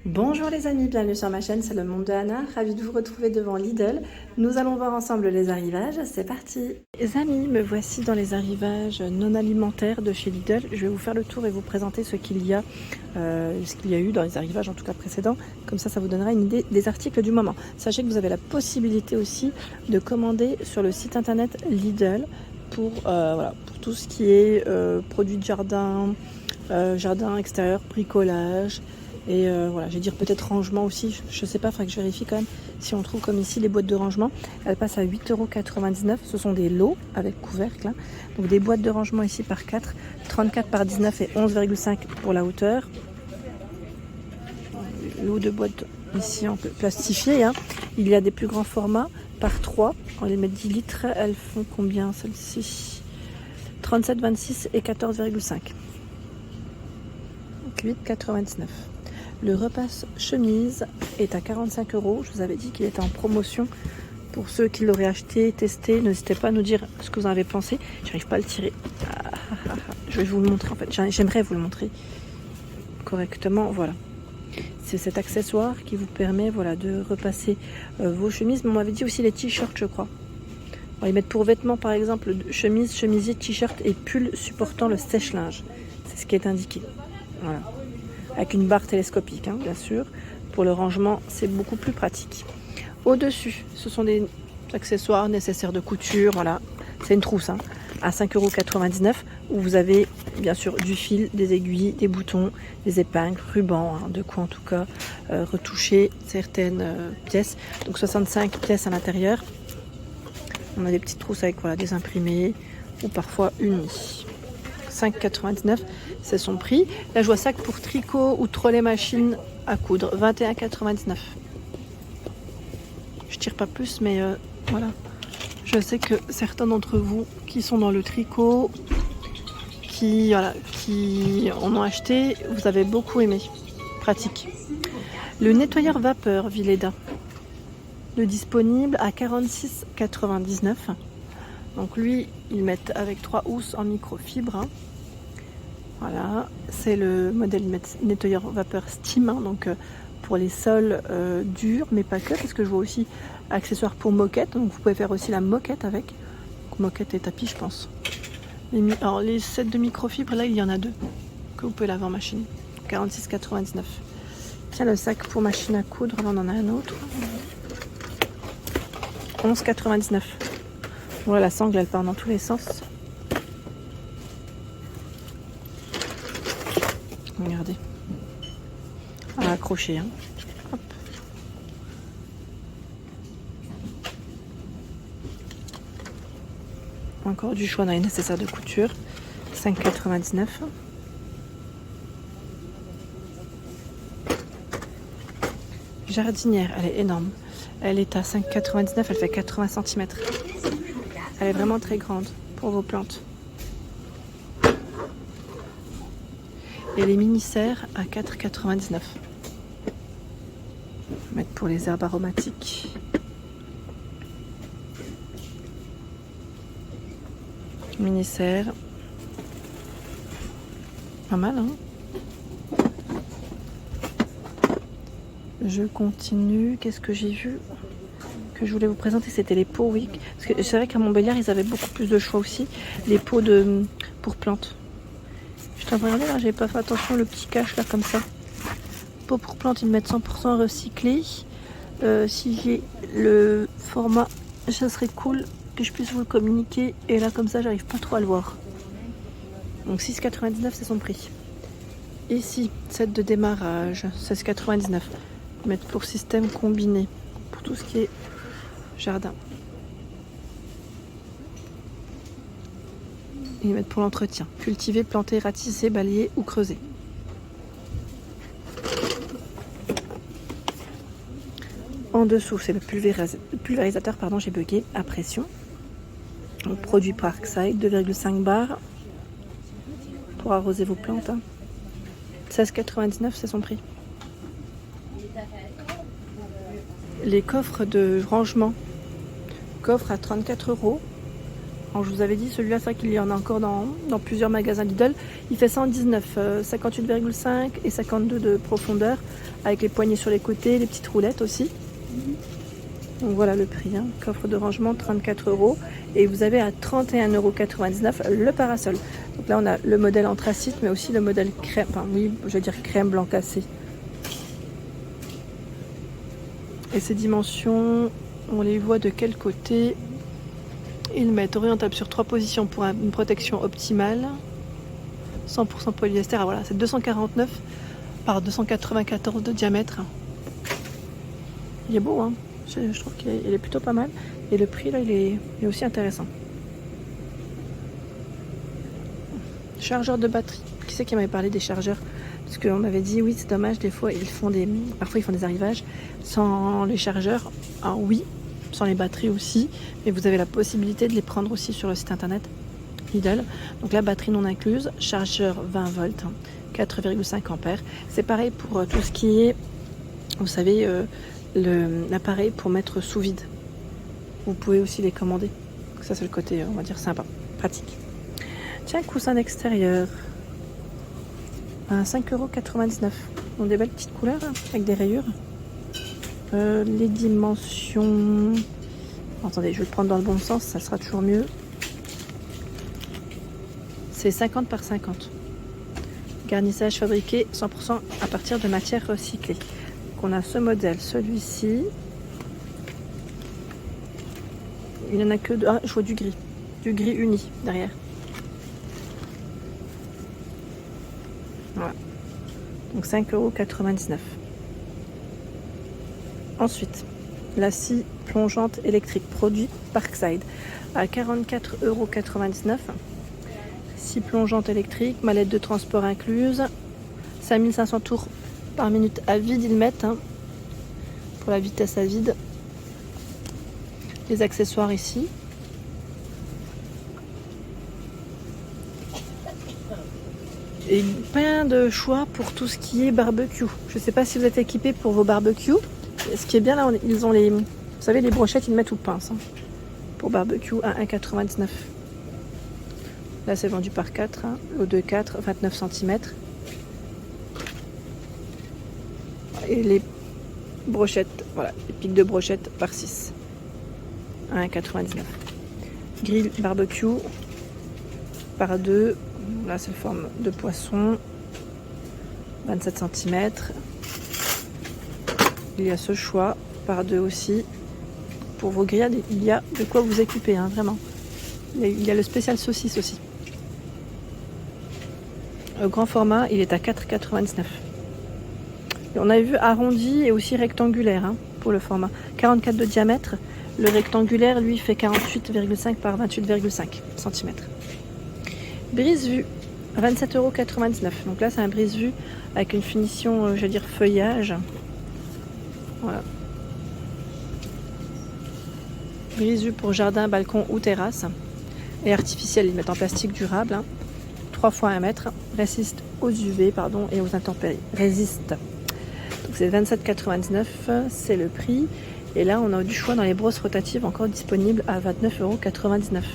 Bonjour les amis, bienvenue sur ma chaîne, c'est le monde de Anna, ravie de vous retrouver devant Lidl. Nous allons voir ensemble les arrivages, c'est parti. Les amis, me voici dans les arrivages non alimentaires de chez Lidl. Je vais vous faire le tour et vous présenter ce qu'il y a eu dans les arrivages en tout cas précédents. Comme ça vous donnera une idée des articles du moment. Sachez que vous avez la possibilité aussi de commander sur le site internet Lidl pour tout ce qui est produits de jardin, jardin extérieur, bricolage. Et j'ai dire peut-être rangement aussi, je sais pas, il faudrait que je vérifie quand même si on trouve comme ici les boîtes de rangement. Elles passent à 8,99 €, ce sont des lots avec couvercle. Donc des boîtes de rangement ici par 4, 34 par 19 et 11,5 pour la hauteur. Lot de boîtes ici en plastifié. Il y a des plus grands formats par 3, on les met 10 litres, elles font combien celles-ci? 37, 26 et 14,5. 8,99 €. Le repasse chemise est à 45 €. Je vous avais dit qu'il était en promotion. Pour ceux qui l'auraient acheté, testé, n'hésitez pas à nous dire ce que vous en avez pensé. J'arrive pas à le tirer. Je vais vous le montrer en fait. J'aimerais vous le montrer correctement. Voilà. C'est cet accessoire qui vous permet de repasser vos chemises. Mais on m'avait dit aussi les t-shirts, je crois. On va les mettre pour vêtements par exemple, chemise, chemisier, t-shirt et pull supportant le sèche-linge. C'est ce qui est indiqué. Voilà. Avec une barre télescopique, bien sûr. Pour le rangement, c'est beaucoup plus pratique. Au-dessus, ce sont des accessoires nécessaires de couture. Voilà, c'est une trousse à 5,99 € où vous avez bien sûr du fil, des aiguilles, des boutons, des épingles, rubans, de quoi en tout cas retoucher certaines pièces. Donc 65 pièces à l'intérieur. On a des petites trousses avec des imprimés ou parfois unies. 5,99 €, c'est son prix. La joie sac pour tricot ou trolley machine à coudre, 21,99 €. Je tire pas plus, mais voilà. Je sais que certains d'entre vous qui sont dans le tricot, qui en ont acheté, vous avez beaucoup aimé. Pratique. Le nettoyeur vapeur Vileda, le disponible à 46,99 €. Donc lui, ils mettent avec 3 housses en microfibre. Voilà, c'est le modèle nettoyeur vapeur Steam, donc pour les sols durs, mais pas que, parce que je vois aussi accessoires pour moquette, donc vous pouvez faire aussi la moquette avec. Donc, moquette et tapis, je pense. Alors les sets de microfibre, là, il y en a 2 que vous pouvez laver en machine, 46,99 €. Tiens, le sac pour machine à coudre, là, on en a un autre, 11,99 €. Voilà, la sangle, elle part dans tous les sens. Regardez, à accrocher. Hop. Encore du choix dans les nécessaires de couture, 5,99 €. Jardinière, elle est énorme. Elle est à 5,99 €, elle fait 80 cm. Elle est vraiment très grande pour vos plantes. Et les mini-serres à 4,99 €. Mettre pour les herbes aromatiques. Mini-serre. Pas mal, Je continue. Qu'est-ce que j'ai vu que je voulais vous présenter? C'était les pots, oui. Parce que c'est vrai qu'à Montbéliard, ils avaient beaucoup plus de choix aussi. Les pots pour plantes. Je t'en regardé là, j'avais pas fait attention, le petit cache là comme ça. Pot pour plantes, ils me mettent 100% recyclé. Si j'ai le format, ça serait cool que je puisse vous le communiquer. Et là comme ça, j'arrive pas trop à le voir. Donc 6,99 €, c'est son prix. Ici, set de démarrage, 16,99 €. Mettre pour système combiné, pour tout ce qui est jardin. Et mettre pour l'entretien. Cultiver, planter, ratisser, balayer ou creuser. En dessous, c'est le pulvérisateur, j'ai bugué, à pression. Donc, produit Parkside, 2,5 bars pour arroser vos plantes. 16,99 €, c'est son prix. Les coffres de rangement. Coffre à 34 € Alors, je vous avais dit, celui-là, c'est vrai qu'il y en a encore dans plusieurs magasins Lidl. Il fait 119, 58,5 et 52 de profondeur, avec les poignées sur les côtés, les petites roulettes aussi. Donc voilà le prix, hein. Coffre de rangement 34 €. Et vous avez à 31,99 € le parasol. Donc là, on a le modèle anthracite, mais aussi le modèle crème, enfin oui, je vais dire crème blanc cassé. Et ces dimensions, on les voit de quel côté? Ils mettent orientable sur 3 positions pour une protection optimale. 100% polyester. Ah voilà, c'est 249 par 294 de diamètre. Il est beau, hein. Je trouve qu'il est plutôt pas mal. Et le prix, là, il est aussi intéressant. Chargeur de batterie. Qui c'est qui m'avait parlé des chargeurs? Parce qu'on m'avait dit, oui, c'est dommage, des fois, parfois, ils font des arrivages sans les chargeurs. Alors oui, sans les batteries aussi. Mais vous avez la possibilité de les prendre aussi sur le site internet Lidl. Donc la batterie non incluse, chargeur 20 volts, 4,5 ampères. C'est pareil pour tout ce qui est, vous savez, l'appareil pour mettre sous vide. Vous pouvez aussi les commander. Ça, c'est le côté, on va dire, sympa, pratique. Tiens, coussin d'extérieur. À 5,99 €. Donc des belles petites couleurs, hein, avec des rayures. Les dimensions... Attendez, je vais le prendre dans le bon sens, ça sera toujours mieux. C'est 50 par 50. Garnissage fabriqué 100% à partir de matières recyclées. Donc on a ce modèle, celui-ci. Il n'y en a que deux. Ah, je vois du gris. Du gris uni derrière. Voilà. Donc 5,99 €. Ensuite, la scie plongeante électrique, produit Parkside, à 44,99 €. Scie plongeante électrique, mallette de transport incluse, 5500 tours par minute à vide, ils mettent, hein, pour la vitesse à vide. Les accessoires ici. Et plein de choix pour tout ce qui est barbecue. Je ne sais pas si vous êtes équipés pour vos barbecues. Ce qui est bien là, ils ont les... Vous savez, les brochettes, ils mettent ou pince, hein, pour barbecue à 1,99 €. Là, c'est vendu par 4, hein, au 2,4, 29 cm. Et les brochettes, voilà, les pics de brochettes par 6, à 1,99 €. Grill barbecue par 2. Là, c'est une forme de poisson, 27 cm. Il y a ce choix par 2 aussi. Pour vos grillades, il y a de quoi vous équiper, hein, vraiment. Il y a le spécial saucisse aussi. Le grand format, il est à 4,99 €. Et on avait vu arrondi et aussi rectangulaire, hein, pour le format. 44 de diamètre. Le rectangulaire, lui, fait 48,5 par 28,5 cm. Brise-vue, 27,99 €. Donc là, c'est un brise-vue avec une finition, je veux dire, feuillage. Voilà. Brise-vue pour jardin, balcon ou terrasse. Et artificiel, ils mettent en plastique durable, hein. 3 fois 1 mètre. Résiste aux UV, et aux intempéries. Résiste. Donc c'est 27,99 €, c'est le prix. Et là, on a du choix dans les brosses rotatives encore disponibles à 29,99 €.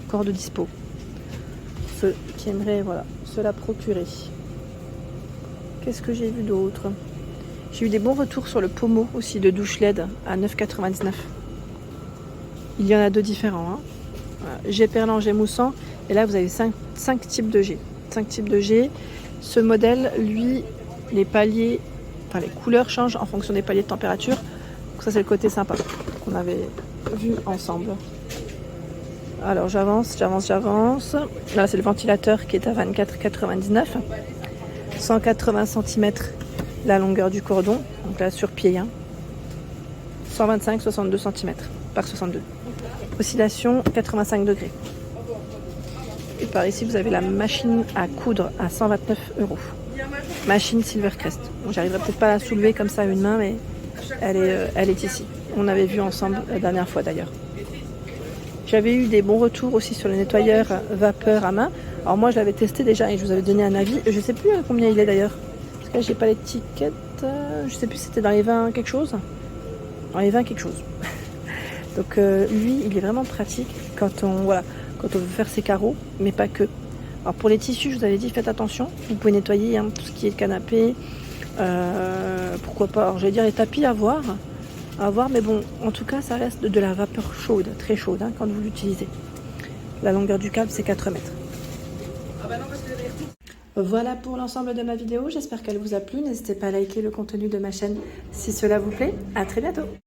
Encore de dispo. Ceux qui aimeraient, voilà, se la procurer. Qu'est-ce que j'ai vu d'autre? J'ai eu des bons retours sur le pommeau aussi de douche LED à 9,99 €. Il y en a 2 différents, hein. Voilà. Jet perlant, jet moussant. Et là, vous avez 5 types de jet. 5 types de jet. Ce modèle, lui, les paliers, enfin les couleurs changent en fonction des paliers de température. Donc ça, c'est le côté sympa qu'on avait vu ensemble. Alors j'avance. Là, c'est le ventilateur qui est à 24,99 €. 180 cm la longueur du cordon. Donc là, sur pied, hein. 125-62 cm par 62. Oscillation 85 degrés. Et par ici, vous avez la machine à coudre à 129 €. Machine Silvercrest. Bon, j'arriverai peut-être pas à la soulever comme ça à une main, mais elle est ici. On avait vu ensemble la dernière fois d'ailleurs. J'avais eu des bons retours aussi sur le nettoyeur vapeur à main. Alors moi, je l'avais testé déjà et je vous avais donné un avis. Je sais plus combien il est d'ailleurs. Parce que j'ai pas l'étiquette. Je sais plus si c'était dans les 20 quelque chose. Dans les 20 quelque chose. Donc lui, il est vraiment pratique quand on veut faire ses carreaux, mais pas que. Alors pour les tissus, je vous avais dit, faites attention. Vous pouvez nettoyer tout ce qui est canapé. Pourquoi pas. Alors j'allais dire les tapis à voir, mais bon, en tout cas, ça reste de la vapeur chaude, très chaude quand vous l'utilisez. La longueur du câble, c'est 4 mètres. Voilà pour l'ensemble de ma vidéo. J'espère qu'elle vous a plu. N'hésitez pas à liker le contenu de ma chaîne si cela vous plaît. À très bientôt.